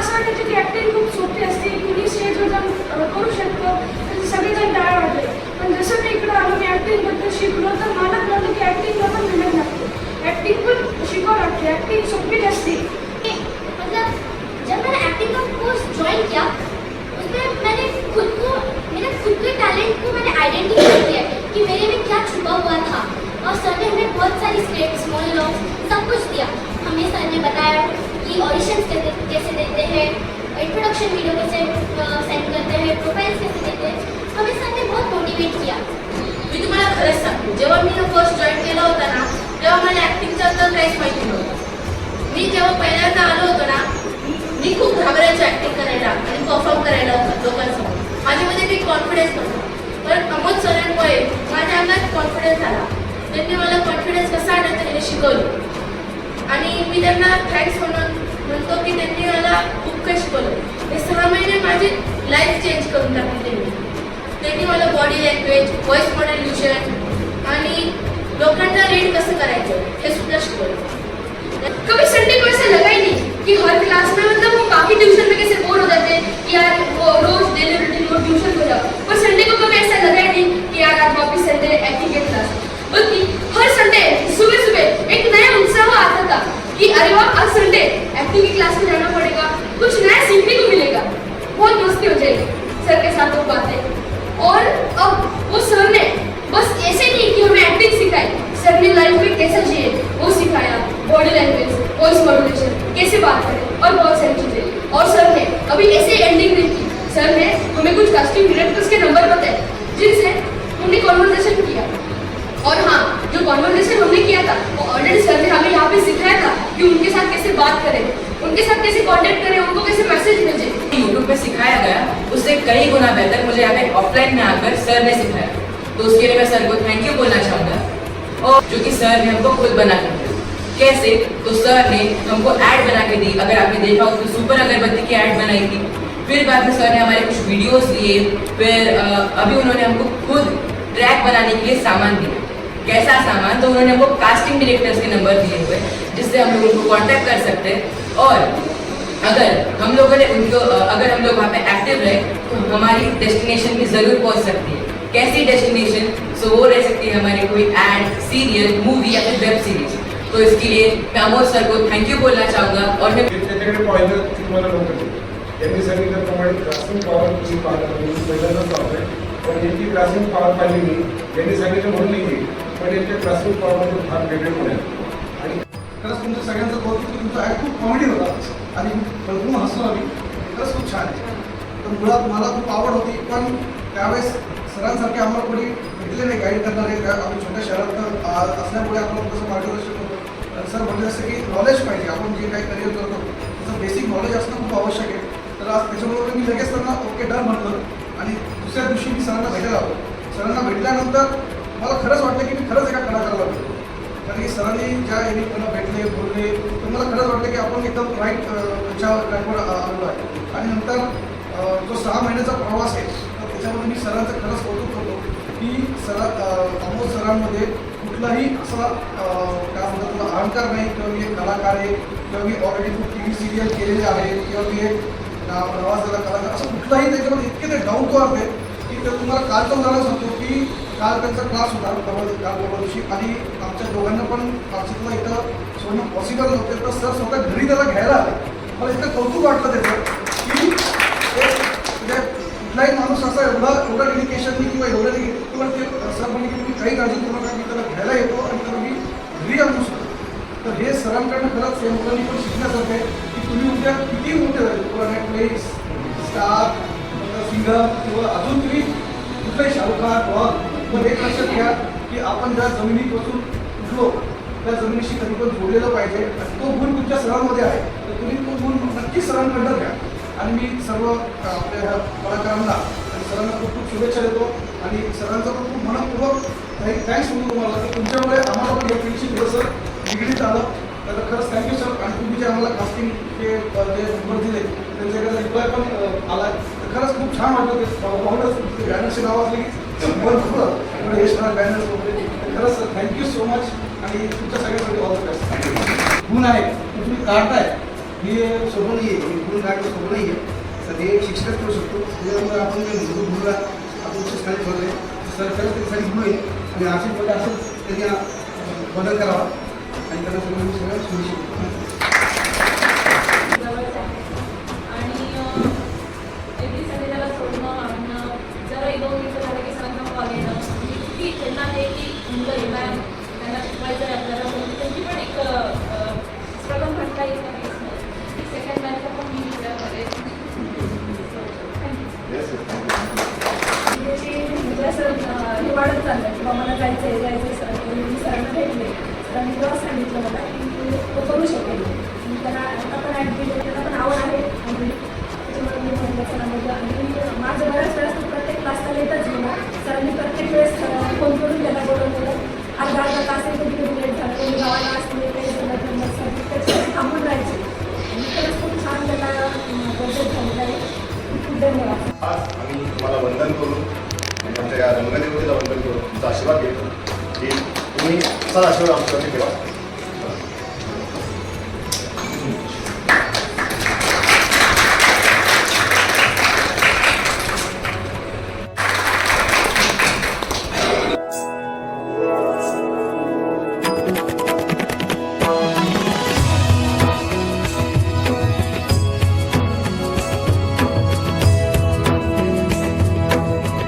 असं वाटायचं की ॲक्टिंग खूप सोपी असते, कुणी स्टेजवर जाऊन करू शकतो, सगळेजण टाळा वाटले. पण जसं मी इकडं आलो, मी ॲक्टिंगबद्दल शिकलो, तर मला कळलं की ॲक्टिंगला पण मेहनत लागते, ॲक्टिंग पण शिकावं लागते, ॲक्टिंग सोपी नसते. मतलब जब मैंने एक्टिंग का कोर्स ज्वाइन किया उसमें मैंने मेरे खुद के टैलेंट को मैंने आइडेंटिफाई किया कि मेरे में क्या छुपा हुआ था। और सर ने हमें बहुत सारी स्क्रिप्ट्स, मोनोलॉग्स सब कुछ दिया। हमें सर ने बताया कि ऑडिशंस कैसे देते हैं, इंट्रोडक्शन वीडियो कैसे सेंड करते हैं, प्रोफाइल्स कैसे देते हैं। हमें सर ने बहुत मोटिवेट किया। मी तुम्हाला खरंच सांगते, जेव्हा मी कोर्स जॉईन केला होता ना, तेव्हा मला ॲक्टिंगचं तर काहीच माहिती नव्हतं. मी जेव्हा पहिल्यांदा आलो होतो ना, मी खूप घाबरायची ॲक्टिंग करायला आणि परफॉर्म करायला लोकांसमोर. माझ्यामध्ये काही कॉन्फिडन्स नव्हता. पण अमोद सरांमुळे माझ्या अंगात कॉन्फिडन्स आला. त्यांनी मला कॉन्फिडन्स कसा आणायचा हे शिकवलं आणि मी त्यांना थँक्स म्हणतो की त्यांनी मला खूप काही शिकवलं. हे 6 महिने माझी लाईफ चेंज करून टाकली त्यांनी मला बॉडी लँग्वेज, व्हॉइस मॉड्युलेशन आणि लोकांना रीड कसं करायचं हे सुद्धा शिकवलं. कभी संडे को ऐसा लगा ही नहीं कि हर क्लास में मतलब वो बाकी ट्यूशन में कैसे बोर हो जाते हैं कि यार वो रोज डेली रूटीन वो ट्यूशन हो जाओ, पर संडे को कभी ऐसा लगा ही नहीं कि यार आज वापस संडे एक्टिंग की क्लास. बल्कि हर संडे सुबह सुबह एक नया उत्साह आता था कि अरे वाह आज संडे एक्टिंग की क्लास में जाना पड़ेगा, कुछ नया सीखने को मिलेगा, बहुत मस्ती हो जाएगी सर के साथ वो बातें. और अब वो सर ने बस ऐसे नहीं कि हमें एक्टिंग सिखाई, सर ने लाइफ में कैसे जिए वो सिखाया, बॉडी लैंग्वेज, वॉइस मॉड्यूलेशन कैसे बात करें और बहुत सारी चीज़ें. और सर ने अभी ऐसे एंडिंग नहीं की, सर ने हमें कुछ कास्टिंग डायरेक्टर्स के नंबर बताए जिनसे हमने कॉन्वर्सेशन किया. और हाँ, जो कॉन्वर्सेशन हमने किया था वो ऑलरेडी सर ने हमें यहाँ पे सिखाया था कि उनके साथ कैसे बात करें, उनके साथ कैसे कॉन्टेक्ट करें, उनको कैसे मैसेज भेजें. यूट्यूब पे सिखाया गया उससे कई गुना बेहतर मुझे यहाँ पे ऑफलाइन में आकर सर ने सिखाया. तो उसके लिए मैं सर को थैंक यू बोलना चाहूँगा. और जो कि सर ने हमको खुद बना कर दिया. कैसे? तो सर ने हमको ऐड बना के दी. अगर आपने देखा हो तो सुपर अगरबत्ती की ऐड बनाई थी. फिर बाद में सर ने हमारे कुछ वीडियोस लिए. फिर अभी उन्होंने हमको खुद ट्रैक बनाने के लिए सामान दिया. कैसा सामान? तो उन्होंने हमको कास्टिंग डायरेक्टर्स के नंबर दिए हुए जिससे हम लोग उनको कॉन्टैक्ट कर सकते हैं. और अगर हम लोग वहाँ पे एक्टिव रहे तो हमारी डेस्टिनेशन भी ज़रूर पहुँच सकती है. कैसी डेस्टिनेशन? सो वो रह सकती है हमारी कोई एड, सीरियल, मूवी या फिर वेब सीरीज. तो इसके लिए मैं अमोद सर को थैंक यू बोलना चाहूँगा. और मैं त्याच्याकडे पाहिलं की तुम्हाला नव्हतं. त्यांनी सांगितल्याप्रमाणे क्लासिंग पॉवर तुम्ही पाहिलं पहिल्यांदाच पाहतोय. पण यांची क्लासिंग पॉवर पाहिली मी त्यांनी सांगितलं म्हणून नाही, पण यांच्या क्लासिंग पॉवरमध्ये फार वेगळे पण आहे. आणि खरंच तुमचं सगळ्यांचं कौतुक की तुमचा ॲक्ट खूप कॉमेडी होता आणि भरपूर हसलो आम्ही. खरंच खूप छान आहे. तर मुळात मला खूप आवड होती, पण त्यावेळेस सरांसारखे आम्हाला कोणी भेटले नाही गाईड करणारे. आम्ही छोट्या शहरात असल्यामुळे आपण कसं मार्गदर्शन करतो. सर म्हणजे असं की नॉलेज पाहिजे, आपण जे काही करिअर करतो त्याचं बेसिक नॉलेज असणं खूप आवश्यक आहे. तर आज त्याच्याबरोबर मी लगेच त्यांना ओके डन म्हटलं आणि दुसऱ्या दिवशी मी सरांना भेटायला आलो. सरांना भेटल्यानंतर मला खरंच वाटलं की मी खरंच एका कलाकाराला भेटलो. कारण की सरांनी ज्या यांनी मला भेटले बोलले तर मला खरंच वाटलं की आपण एकदम राईट ट्रॅकवर आलेलो आहे. आणि नंतर जो 6 महिन्याचा प्रवास आहे तर त्याच्यामध्ये मी सरांचं खरंच कौतुक करतो की अमोद सरांमध्ये कुठलाही असा काय म्हणतात तुला अहंकार नाही किंवा मी एक कलाकार आहे किंवा मी ऑलरेडी खूप TV सिरियल केलेले आहे किंवा मी एक नावाजलेला कलाकार, असं कुठलाही त्याच्यामध्ये इतके ते डाऊन टू अर्थ आहे की ते तुम्हाला कालचं उदाहरण सांगतो की काल त्यांचा क्लास होता परवा दिवशी आणि आमच्या दोघांना पण नाशिकला इथं सोडणं पॉसिबल नव्हते. तर सर स्वतः घरी त्याला घ्यायला आले. मला इतकं कौतुक वाटलं त्याचं की कुठलाही माणूस असा एवढा डेडिकेशननी किंवा एवढं किंवा ते सर म्हणजे की तुम्ही काही काळजी करू नका, मी त्याला घ्यायला येतो आणि त्याला मी घरी आणू शकतो. तर हे सरांकडनं खरंच या मुलांनी पण शिकण्यासारखं आहे की तुम्ही उद्या किती मोठे झाले पुराणे प्लेस स्टार सिंगर किंवा अजून तुम्ही कुठलाही शाहरुख खान रॉक, पण एक लक्षात घ्या की आपण ज्या जमिनीपासून उठलो त्या जमिनीशी कधी पण जोडलेलं पाहिजे. तो गुण तुमच्या सरांमध्ये आहे तर तुम्ही तो गुण नक्की सरांकडनं घ्या. आणि मी सर्व आपल्या ह्या कलाकारांना आणि सरांना खूप खूप शुभेच्छा देतो आणि सरांचा पण खूप मनपूर्वक थँक्स म्हणून तुम्हाला की तुमच्यामुळे आम्हाला पण या फील्डशी थोडंसं निगडीत आलं. तर खरंच थँक्यू सर. आणि तुम्ही जे आम्हाला कास्टिंगचे जे नंबर दिले त्यांच्याकडे रिप्लाय पण आला. तर खरंच खूप छान वाटलं. ते पाहूनच बॅनरचे नाव असले की भरपूर यश बॅनर्स वगैरे. खरंच सर थँक्यू सो मच आणि तुमच्या सगळ्यांसाठी ऑल द बेस्ट. गुण आहे तुम्ही काढताय ही सोपं नाही आहे, गुण काढणं सोपं नाही आहे. सध्या एक शिक्षकच करू शकतो. त्याच्यामुळे आपण जे म्हणतो गुरुला आपण उच्चस्थानी ठेवलं आहे, सर खरंच त्यासाठी गुरु आहे आणि असेच बदल असंच त्यांनी बदल करावा आणि त्यांना सगळं सुनिश्चित जवळच आहे आणि एवढीसाठी त्याला सोडणं आणणं जरा 2 मिनिटं झालं की सरांना कॉल येणं की त्यांना हे की मुलं येणार त्यांना शिकवायचं आहे आपल्याला म्हणून त्यांची पण एक स्ट्रगल म्हणता येईल की सेकंड बॅचला पण मी त्यामध्ये जसं हे वाढत चाललं किंवा मला जायचं आहे सर मी सरांना भेटले सरांनी जेव्हा सांगितलं मला की तो करू शकेल मी त्याला आता पण ॲक्टिव्ह त्याला पण आवड आहे आणि त्याच्यामुळे मी म्हटलं चला बघा आणि माझं बऱ्याच वेळेस तो प्रत्येक क्लासला लेटच गेला सरांनी प्रत्येक वेळेस फोन करून त्याला बोलवलेलं अर्धा तास कधी कधी लेट झालं कोणी गावाला असले काही झालं तर मग सर त्याच्यासाठी थांबून राहायचे आणि खरंच खूप छान त्याला बजेट झालेलं आहे खूप धन्यवाद. आज आम्ही तुम्हाला वंदन करून आणि आमच्या या रंगदेवतेला वंदन करून तुमचा आशीर्वाद घेतो की तुम्ही असाच आशीर्वाद आमच्यावरती ठेवा.